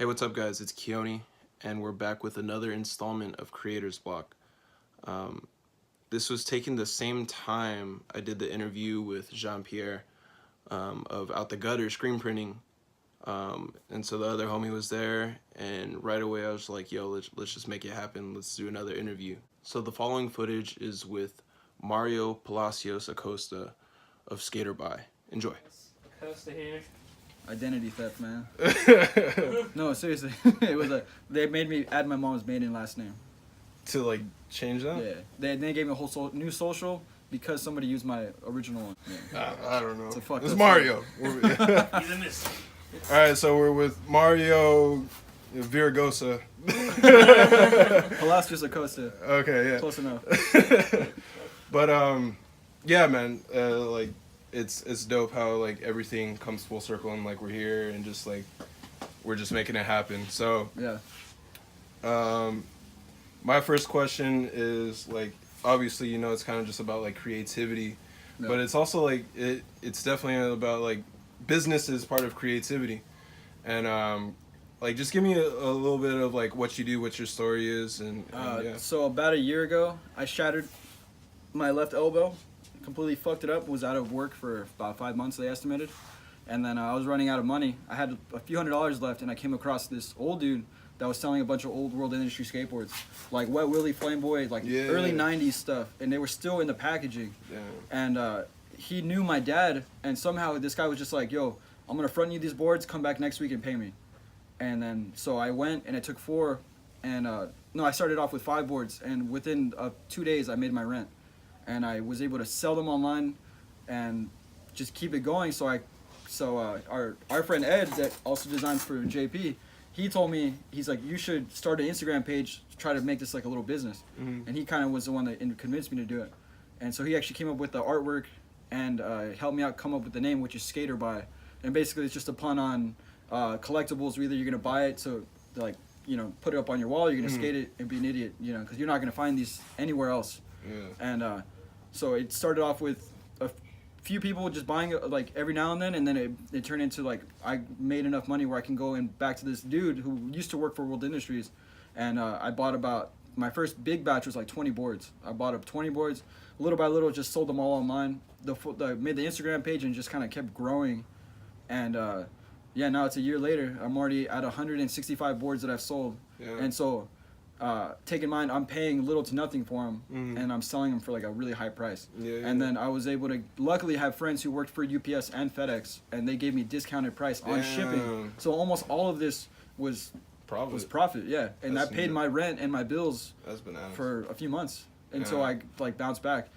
Hey, what's up, guys? It's Keoni, and we're back with another installment of Creator's Block. This was taking the same time I did the interview with Jean-Pierre of Out the Gutter screen printing. And so the other homie was there, and right away I was like, yo, let's just make it happen. Let's do another interview. So the following footage is with Mario Palacios-Acosta of Skateboard. Enjoy. Acosta here. Identity theft, man. No, seriously. They made me add my mom's maiden last name. To like change that? Yeah. They gave me a whole new social because somebody used my original one. Yeah. I don't know. It's Mario. He's in this. All right, so we're with Mario Viragosa. Palacios-Acosta. Okay, yeah. Close enough. But yeah, man. Like it's dope how like everything comes full circle and like we're here and just like we're just making it happen. So Yeah. My first question is like obviously it's kind of just about like creativity, Yeah. but it's also like it's definitely about like business is part of creativity, and like just give me a little bit of like what you do, what your story is, and yeah. So about a year ago, I shattered my left elbow, completely fucked it up, was out of work for about 5 months, they estimated. And then I was running out of money. I had a few $100s left, and I came across this old dude that was selling a bunch of old world industry skateboards, like Wet Willie, Flame Boy, like early 90s stuff, and they were still in the packaging. Yeah. And he knew my dad, and somehow this guy was just like, yo, I'm gonna front you these boards, come back next week and pay me. And then so I went and I took 4, and no, I started off with 5 boards, and within 2 days I made my rent, and I was able to sell them online and just keep it going. So our friend Ed that also designs for JP, he told me, he's like, you should start an Instagram page to try to make this like a little business. Mm-hmm. And he kind of was the one that convinced me to do it. And so he actually came up with the artwork and helped me out come up with the name, which is Skater By. And basically it's just a pun on collectibles. Either you're gonna buy it to like put it up on your wall, or you're gonna skate it and be an idiot, because you're not gonna find these anywhere else. Yeah. And so it started off with a few people just buying it like every now and then it turned into like I made enough money where I can go and back to this dude who used to work for World Industries, and I bought about, my first big batch was like 20 boards. I bought up 20 boards, little by little, just sold them all online. Made the Instagram page and just kind of kept growing, and yeah, now it's a year later. I'm already at 165 boards that I've sold, and so. Take in mind, I'm paying little to nothing for them, and I'm selling them for like a really high price. And then I was able to luckily have friends who worked for UPS and FedEx, and they gave me discounted price on shipping. So almost all of this was profit, yeah. And that paid my rent and my bills for a few months until I like bounced back.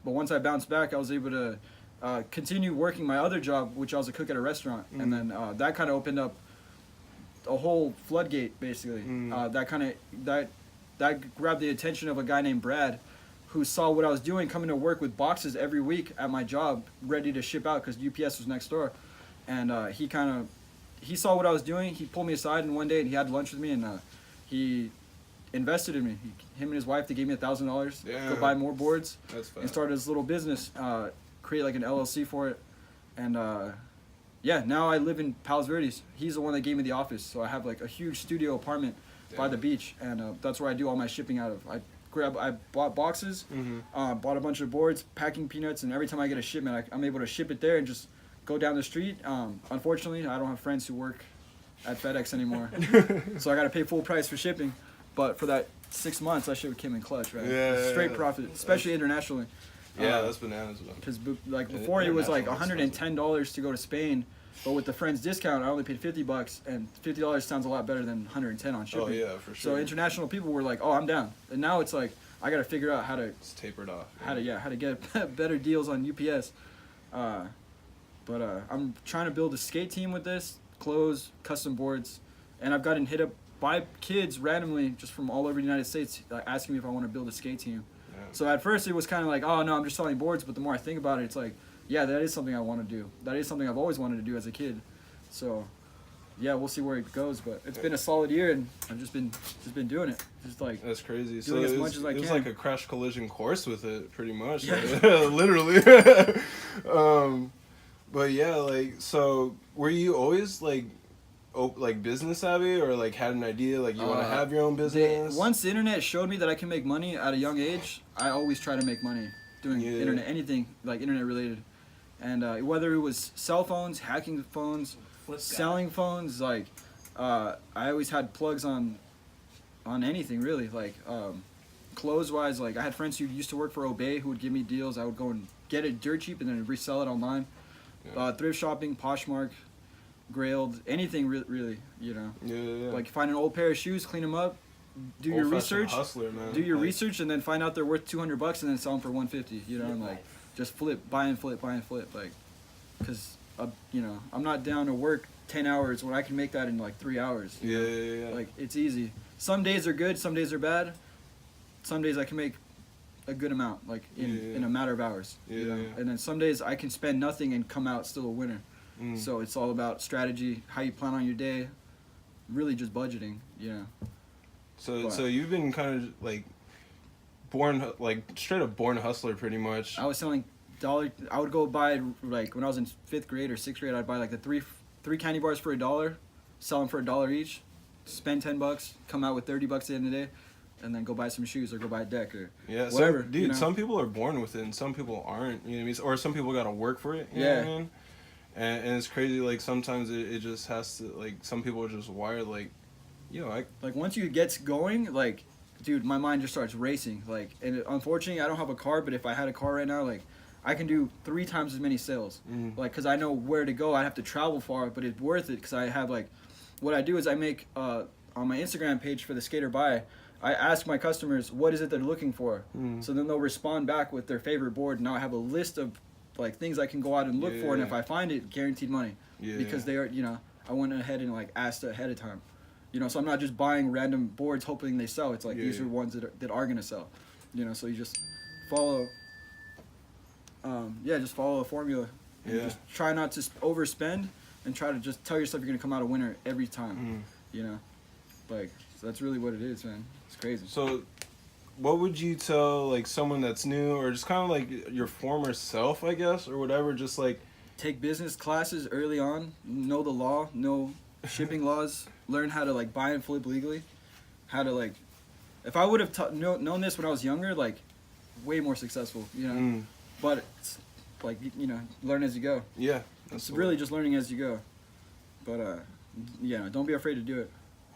But once I bounced back, I was able to continue working my other job, which I was a cook at a restaurant, and then that kind of opened up a whole floodgate, basically. That grabbed the attention of a guy named Brad, who saw what I was doing, coming to work with boxes every week at my job, ready to ship out because UPS was next door. And he saw what I was doing. He pulled me aside, and one day he had lunch with me, and he invested in me. Him and his wife, they gave me $1,000 to buy more boards and start this little business, create like an LLC for it, and yeah, now I live in Palos Verdes. He's the one that gave me the office, so I have like a huge studio apartment by the beach, and that's where I do all my shipping out of. I bought boxes, bought a bunch of boards, packing peanuts, and every time I get a shipment, I'm able to ship it there and just go down the street. Unfortunately, I don't have friends who work at FedEx anymore, so I got to pay full price for shipping. But for that 6 months, that shit came in clutch, right? Straight profit, especially internationally. Yeah, that's bananas. Because like before it was like $110 to go to Spain, but with the friends discount, I only paid $50, and $50 sounds a lot better than 110 on shipping. Oh yeah, for sure. So international people were like, "Oh, I'm down," and now it's like I got to figure out how to it's tapered off. How to get better deals on UPS. But I'm trying to build a skate team with this, clothes, custom boards, and I've gotten hit up by kids randomly just from all over the United States asking me if I want to build a skate team. So at first it was kind of like, oh no, I'm just selling boards. But the more I think about it, it's like, yeah, that is something I want to do. That is something I've always wanted to do as a kid. So, yeah, we'll see where it goes. But it's been a solid year, and I've just been doing it. Just like that's crazy. Doing as much as I can. It was like a crash collision course with it, pretty much. Yeah. Literally. But yeah, like, so were you always like like business savvy, or like had an idea like you want to have your own business? Once the internet showed me that I can make money at a young age, I always try to make money doing internet, anything like internet related. And whether it was cell phones, hacking phones, selling phones, like I always had plugs on anything really, like clothes wise. Like I had friends who used to work for Obey who would give me deals. I would go and get it dirt cheap and then resell it online. Thrift shopping, Poshmark, Grailed, anything really, you know. Yeah. Like find an old pair of shoes, clean them up, do your research, hustler, man. do your research, and then find out they're worth $200 and then sell them for $150. You know, and like just buy and flip, like, because you know, I'm not down to work 10 hours when I can make that in like 3 hours. Yeah. Like it's easy. Some days are good, some days are bad. Some days I can make a good amount, like in a matter of hours. You know? And then some days I can spend nothing and come out still a winner. So it's all about strategy, how you plan on your day, really just budgeting, you know. So you've been kind of like born, like straight up born hustler pretty much. I was selling I would go buy, like when I was in 5th grade or 6th grade, I'd buy like the three candy bars for $1, sell them for $1 each, spend $10, come out with $30 at the end of the day, and then go buy some shoes or go buy a deck or whatever. Dude, you know? Some people are born with it and some people aren't, you know what I mean? Or some people gotta work for it, you know what I mean? And it's crazy, like sometimes it just has to, like some people are just wired like, like once you get going, like, dude, my mind just starts racing. Like, and unfortunately I don't have a car, but if I had a car right now, like, I can do 3 times as many sales. Like, because I know where to go. I have to travel far, but it's worth it because I have, like, what I do is I make, on my Instagram page for the Skater Buy, I ask my customers what is it they're looking for. So then they'll respond back with their favorite board. Now I have a list of, like, things I can go out and look for, and if I find it, guaranteed money. Because they are, you know, I went ahead and, like, asked ahead of time. You know, so I'm not just buying random boards hoping they sell. It's like, these are ones that are going to sell. You know, so you just follow... just follow a formula. And just try not to overspend, and try to just tell yourself you're gonna come out a winner every time. You know, like, so that's really what it is, man. It's crazy. So, what would you tell like someone that's new, or just kind of like your former self, I guess, or whatever? Just like take business classes early on. Know the law. Know shipping laws. Learn how to like buy and flip legally. How to like, if I would have known this when I was younger, like, way more successful. You know. But it's like, you know, learn as you go. Yeah. It's really just learning as you go. But, don't be afraid to do it.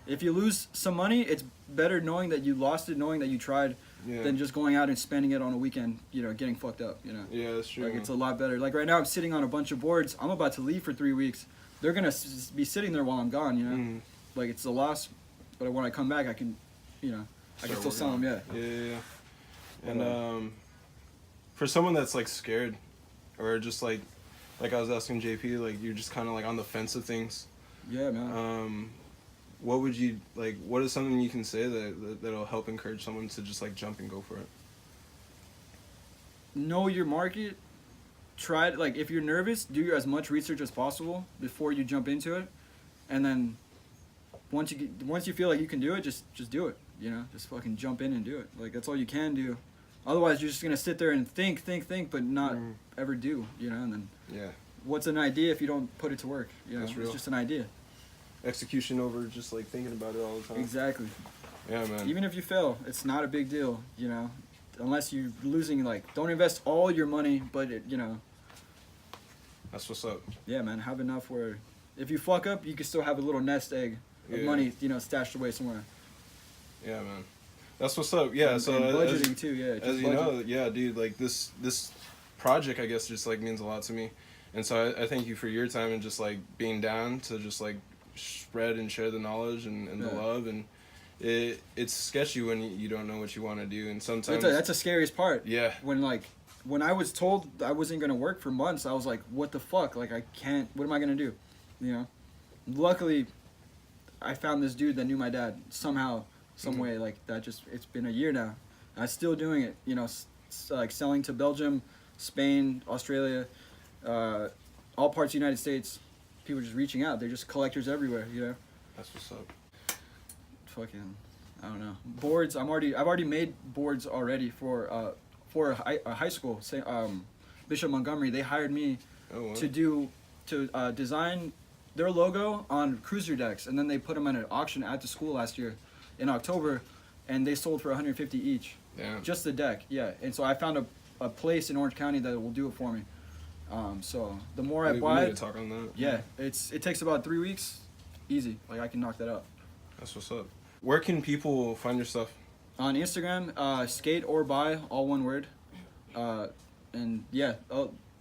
If you lose some money, it's better knowing that you lost it, knowing that you tried, than just going out and spending it on a weekend, you know, getting fucked up, you know. Yeah, that's true. Like, it's a lot better. Like, right now I'm sitting on a bunch of boards. I'm about to leave for 3 weeks. They're going to be sitting there while I'm gone, you know. Like, it's a loss, but when I come back, I can, you know, I can still sell them, Yeah. And, for someone that's like scared, or just like I was asking JP, like you're just kind of like on the fence of things. Yeah, man. What would you like? What is something you can say that'll help encourage someone to just like jump and go for it? Know your market. Try it. Like, if you're nervous, do as much research as possible before you jump into it, and then once you feel like you can do it, just do it. You know, just fucking jump in and do it. Like, that's all you can do. Otherwise, you're just gonna sit there and think, but not ever do, you know. And then, what's an idea if you don't put it to work? You know, it's just an idea. Execution over just like thinking about it all the time. Exactly. Yeah, man. Even if you fail, it's not a big deal, you know. Unless you're losing, like, don't invest all your money, but you know. That's what's up. Yeah, man. Have enough where, if you fuck up, you can still have a little nest egg of money, you know, stashed away somewhere. Yeah, man. That's what's up. Yeah, and, so and budgeting too. Yeah. As you know, dude, like this project, I guess, just like means a lot to me, and so I thank you for your time and just like being down to just like spread and share the knowledge and the love. And it's sketchy when you don't know what you want to do, and sometimes that's the scariest part. Yeah. When I was told I wasn't gonna work for months, I was like, what the fuck? Like, I can't. What am I gonna do? You know. Luckily, I found this dude that knew my dad somehow. Some way, like that. Just, it's been a year now. I'm still doing it, you know, like selling to Belgium, Spain, Australia, all parts of the United States. People just reaching out. They're just collectors everywhere, you know. That's what's up. Fucking, I don't know. Boards. I've already made boards already for a high school. Say, Bishop Montgomery. They hired me to design their logo on cruiser decks, and then they put them at an auction at the school last year in October, and they sold for 150 each. Damn. Just the deck, yeah. And so I found a place in Orange County that will do it for me. So the more I we buy, need to talk on that. yeah, it takes about 3 weeks, easy. Like I can knock that out. That's what's up. Where can people find your stuff? On Instagram, skate or buy, all one word. And yeah,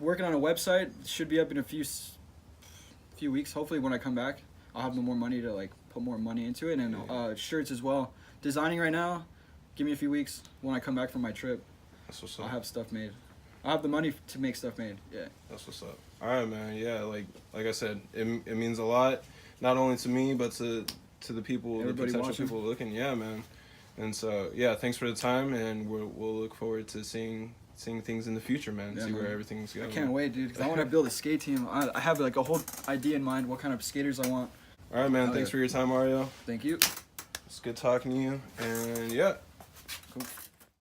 working on a website, should be up in a few weeks. Hopefully when I come back, I'll have more money to like put more money into it, and shirts as well. Designing right now. Give me a few weeks. When I come back from my trip, That's what's up. I'll have stuff made. I'll have the money to make stuff made. Yeah. That's what's up. All right, man. Yeah, like I said, it means a lot, not only to me but to the people, Everybody the potential watching. people looking. Yeah, man. And so yeah, thanks for the time, and we'll look forward to seeing things in the future, man. Yeah, See man. where everything's going. I can't wait, dude. Because I want to build a skate team. I have like a whole idea in mind. What kind of skaters I want. All right, man. Oh, Thanks yeah. for your time, Mario. Thank you. It's good talking to you, and yeah. Cool.